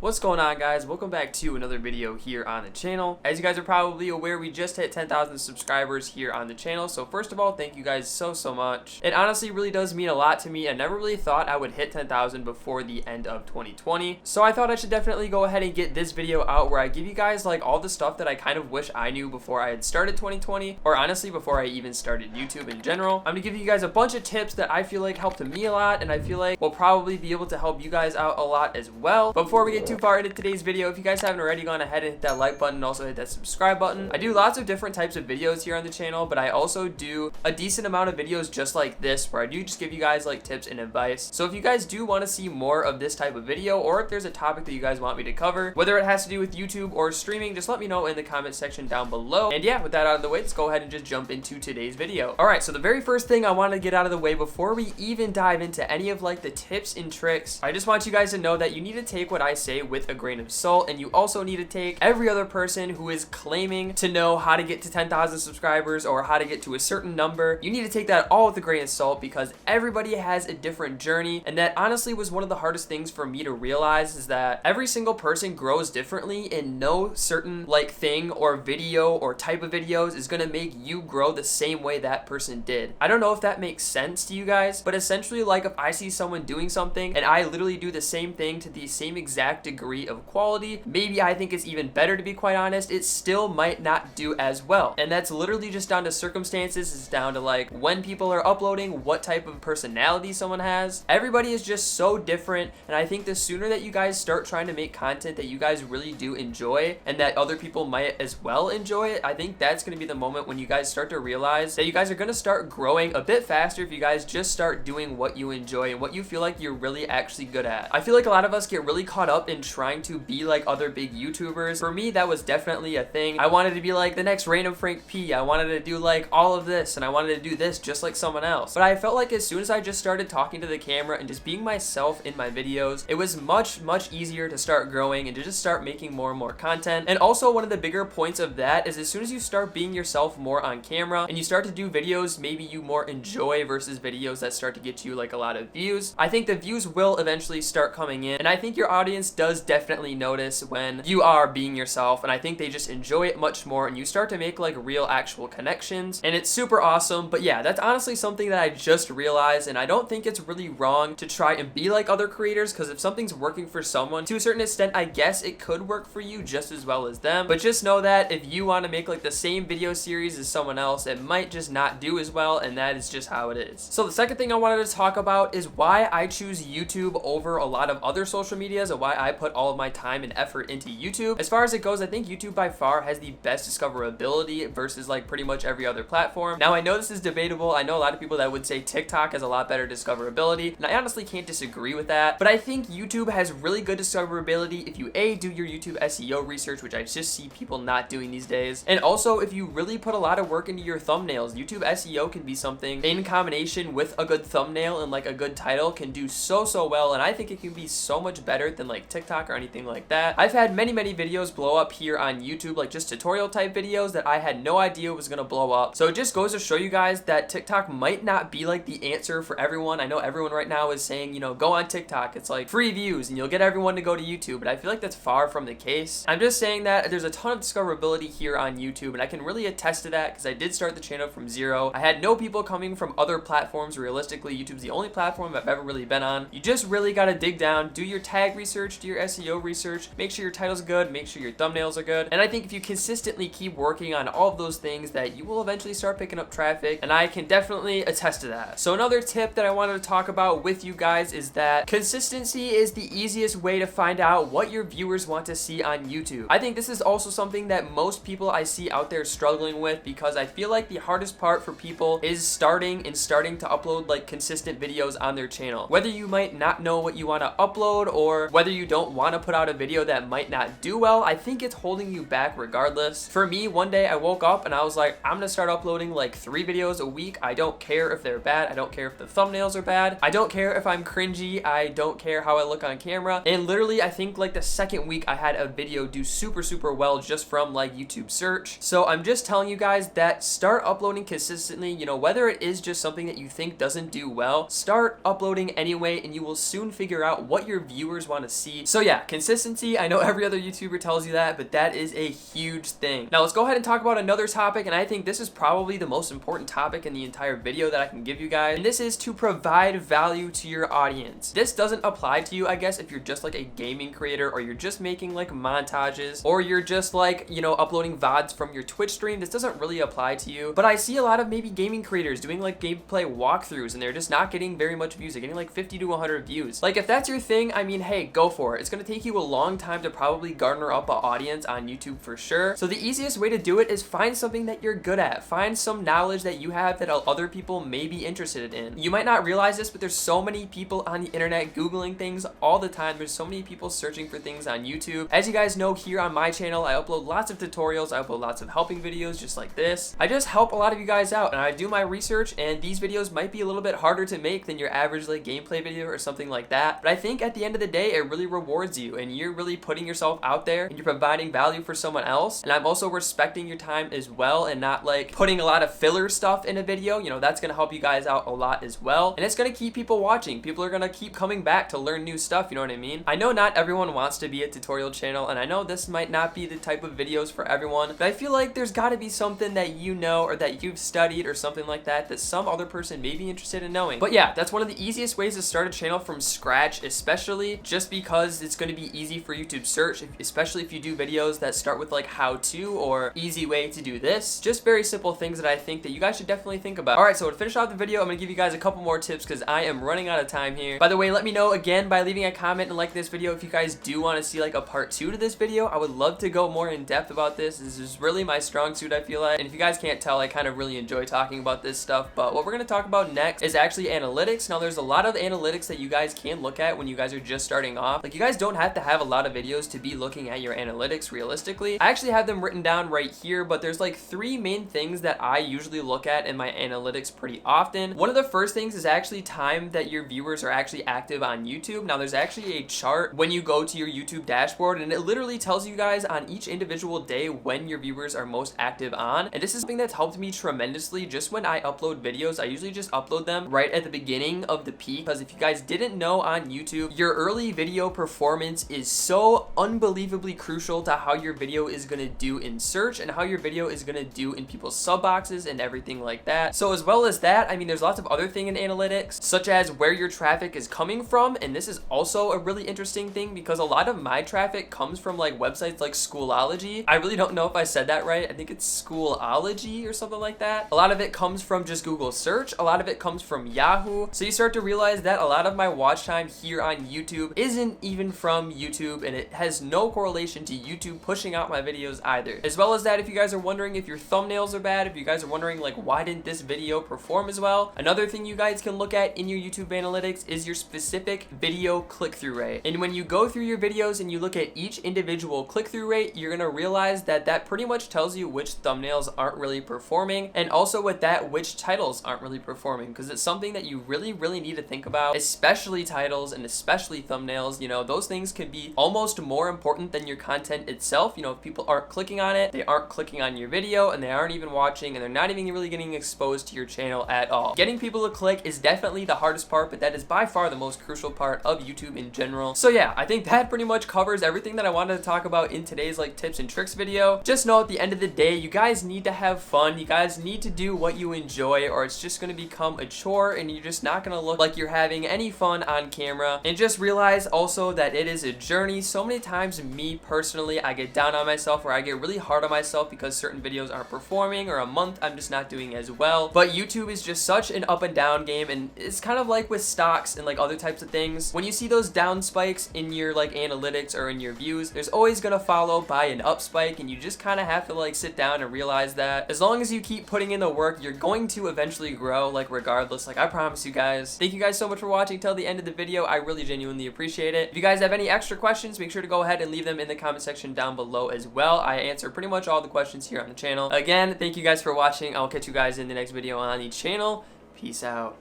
What's going on, guys? Welcome back to another video here on the channel. As you guys are probably aware, we just hit 10,000 subscribers here on the channel. So first of all, thank you guys so much. It honestly really does mean a lot to me. I never really thought I would hit 10,000 before the end of 2020. So I thought I should definitely go ahead and get this video out where I give you guys like all the stuff that I kind of wish I knew before I had started 2020, or honestly before I even started YouTube in general. I'm gonna give you guys a bunch of tips that I feel like helped me a lot, and I feel like will probably be able to help you guys out a lot as well. But before we get too far into today's video, if you guys haven't already gone ahead and hit that like button and also hit that subscribe button. I do lots of different types of videos here on the channel, but I also do a decent amount of videos just like this where I do just give you guys like tips and advice. So if you guys do want to see more of this type of video, or if there's a topic that you guys want me to cover, whether it has to do with YouTube or streaming, just let me know in the comment section down below. And yeah, with that out of the way, let's go ahead and just jump into today's video. Alright, so the very first thing I want to get out of the way before we even dive into any of like the tips and tricks, I just want you guys to know that you need to take what I say with a grain of salt, and you also need to take every other person who is claiming to know how to get to 10,000 subscribers or how to get to a certain number. You need to take that all with a grain of salt, because everybody has a different journey, and that honestly was one of the hardest things for me to realize, is that every single person grows differently, and no certain like thing or video or type of videos is gonna make you grow the same way that person did. I don't know if that makes sense to you guys, but essentially, like, if I see someone doing something and I literally do the same thing to the same exact degree of quality, maybe I think it's even better, to be quite honest, it still might not do as well. And that's literally just down to circumstances. It's down to like when people are uploading, what type of personality someone has. Everybody is just so different, and I think the sooner that you guys start trying to make content that you guys really do enjoy and that other people might as well enjoy it, I think that's going to be the moment when you guys start to realize that you guys are going to start growing a bit faster if you guys just start doing what you enjoy and what you feel like you're really actually good at. I feel like a lot of us get really caught up in trying to be like other big YouTubers. For me, that was definitely a thing. I wanted to be like the next Random Frank P. I wanted to do like all of this, and I wanted to do this just like someone else. But I felt like as soon as I just started talking to the camera and just being myself in my videos, it was much easier to start growing and to just start making more and more content. And also, one of the bigger points of that is as soon as you start being yourself more on camera and you start to do videos maybe you more enjoy versus videos that start to get you like a lot of views, I think the views will eventually start coming in, and I think your audience does definitely notice when you are being yourself, and I think they just enjoy it much more, and you start to make like real actual connections, and it's super awesome. But yeah, that's honestly something that I just realized, and I don't think it's really wrong to try and be like other creators, because if something's working for someone, to a certain extent, I guess it could work for you just as well as them. But just know that if you want to make like the same video series as someone else, it might just not do as well, and that is just how it is. So the second thing I wanted to talk about is why I choose YouTube over a lot of other social medias, and why I put all of my time and effort into YouTube. As far as it goes, I think YouTube by far has the best discoverability versus like pretty much every other platform. Now, I know this is debatable. I know a lot of people that would say TikTok has a lot better discoverability, and I honestly can't disagree with that, but I think YouTube has really good discoverability if you do your YouTube SEO research, which I just see people not doing these days, and also if you really put a lot of work into your thumbnails. YouTube SEO can be something in combination with a good thumbnail and like a good title can do so well, and I think it can be so much better than like TikTok or anything like that. I've had many videos blow up here on YouTube, like just tutorial type videos that I had no idea was gonna blow up. So it just goes to show you guys that TikTok might not be like the answer for everyone. I know everyone right now is saying, you know, go on TikTok, it's like free views and you'll get everyone to go to YouTube, but I feel like that's far from the case. I'm just saying that there's a ton of discoverability here on YouTube, and I can really attest to that because I did start the channel from zero. I had no people coming from other platforms. Realistically, YouTube's the only platform I've ever really been on. You just really gotta dig down, do your tag research, do your SEO research, make sure your title's good, make sure your thumbnails are good, and I think if you consistently keep working on all of those things, that you will eventually start picking up traffic, and I can definitely attest to that. So another tip that I wanted to talk about with you guys is that consistency is the easiest way to find out what your viewers want to see on YouTube. I think this is also something that most people I see out there struggling with, because I feel like the hardest part for people is starting to upload like consistent videos on their channel. Whether you might not know what you want to upload, or whether you don't want to put out a video that might not do well, I think it's holding you back regardless. For me, one day I woke up and I was like, I'm gonna start uploading like 3 videos a week. I don't care if they're bad. I don't care if the thumbnails are bad. I don't care if I'm cringy. I don't care how I look on camera. And literally, I think like the second week I had a video do super well just from like YouTube search. So I'm just telling you guys that start uploading consistently. You know, whether it is just something that you think doesn't do well, start uploading anyway, and you will soon figure out what your viewers want to see So yeah, consistency, I know every other YouTuber tells you that, but that is a huge thing. Now let's go ahead and talk about another topic, and I think this is probably the most important topic in the entire video that I can give you guys, and this is to provide value to your audience. This doesn't apply to you, I guess, if you're just like a gaming creator, or you're just making like montages, or you're just like, you know, uploading VODs from your Twitch stream. This doesn't really apply to you, but I see a lot of maybe gaming creators doing like gameplay walkthroughs, and they're just not getting very much views. They're getting like 50 to 100 views. Like if that's your thing, I mean, hey, go for it. It's gonna take you a long time to probably garner up an audience on YouTube for sure. So the easiest way to do it is find something that you're good at. Find some knowledge that you have that other people may be interested in. You might not realize this, but there's so many people on the internet Googling things all the time. There's so many people searching for things on YouTube. As you guys know, here on my channel, I upload lots of tutorials. I upload lots of helping videos just like this. I just help a lot of you guys out, and I do my research, and these videos might be a little bit harder to make than your average like gameplay video or something like that. But I think at the end of the day, it really rewards you, and you're really putting yourself out there, and you're providing value for someone else. And I'm also respecting your time as well, and not like putting a lot of filler stuff in a video. You know, that's gonna help you guys out a lot as well, and it's gonna keep people watching. People are gonna keep coming back to learn new stuff, you know what I mean? I know not everyone wants to be a tutorial channel, and I know this might not be the type of videos for everyone, but I feel like there's gotta be something that you know, or that you've studied, or something like that, that some other person may be interested in knowing. But yeah, that's one of the easiest ways to start a channel from scratch, especially just because it's gonna be easy for YouTube search, especially if you do videos that start with like how to or easy way to do this. Just very simple things that I think that you guys should definitely think about. Alright, so to finish off the video, I'm gonna give you guys a couple more tips because I am running out of time here. By the way, let me know again by leaving a comment and like this video if you guys do want to see like a part 2 to this video. I would love to go more in depth about this. This is really my strong suit, I feel like. And if you guys can't tell, I kind of really enjoy talking about this stuff. But what we're going to talk about next is actually analytics. Now, there's a lot of analytics that you guys can look at when you guys are just starting off. Like, you guys don't have to have a lot of videos to be looking at your analytics realistically. I actually have them written down right here, but there's like 3 main things that I usually look at in my analytics pretty often. One of the first things is actually time that your viewers are actually active on YouTube. Now, there's actually a chart when you go to your YouTube dashboard, and it literally tells you guys on each individual day when your viewers are most active on. And this is something that's helped me tremendously. Just when I upload videos, I usually just upload them right at the beginning of the peak, because if you guys didn't know, on YouTube, your early video performance is so unbelievably crucial to how your video is going to do in search and how your video is going to do in people's sub boxes and everything like that. So as well as that, I mean, there's lots of other things in analytics, such as where your traffic is coming from. And this is also a really interesting thing because a lot of my traffic comes from like websites like Schoolology. I really don't know if I said that right. I think it's Schoolology or something like that. A lot of it comes from just Google search. A lot of it comes from Yahoo. So you start to realize that a lot of my watch time here on YouTube isn't even from YouTube, and it has no correlation to YouTube pushing out my videos either. As well as that, if you guys are wondering if your thumbnails are bad, if you guys are wondering like why didn't this video perform as well, another thing you guys can look at in your YouTube analytics is your specific video click-through rate. And when you go through your videos and you look at each individual click-through rate, you're gonna realize that that pretty much tells you which thumbnails aren't really performing, and also with that, which titles aren't really performing, because it's something that you really need to think about, especially titles and especially thumbnails. You know, those things can be almost more important than your content itself. You know, if people aren't clicking on it, they aren't clicking on your video, and they aren't even watching, and they're not even really getting exposed to your channel at all. Getting people to click is definitely the hardest part, but that is by far the most crucial part of YouTube in general. So yeah, I think that pretty much covers everything that I wanted to talk about in today's like tips and tricks video. Just know at the end of the day, you guys need to have fun. You guys need to do what you enjoy, or it's just going to become a chore and you're just not going to look like you're having any fun on camera. And just realize also that it is a journey. So many times, me personally, I get down on myself, or I get really hard on myself because certain videos aren't performing, or a month I'm just not doing as well. But YouTube is just such an up and down game, and it's kind of like with stocks and like other types of things. When you see those down spikes in your like analytics or in your views, there's always gonna follow by an up spike, and you just kind of have to like sit down and realize that as long as you keep putting in the work, you're going to eventually grow, like regardless. Like I promise you guys. Thank you guys so much for watching till the end of the video. I really genuinely appreciate it. If you guys have any extra questions, make sure to go ahead and leave them in the comment section down below as well. I answer pretty much all the questions here on the channel. Again, thank you guys for watching. I'll catch you guys in the next video on the channel. Peace out.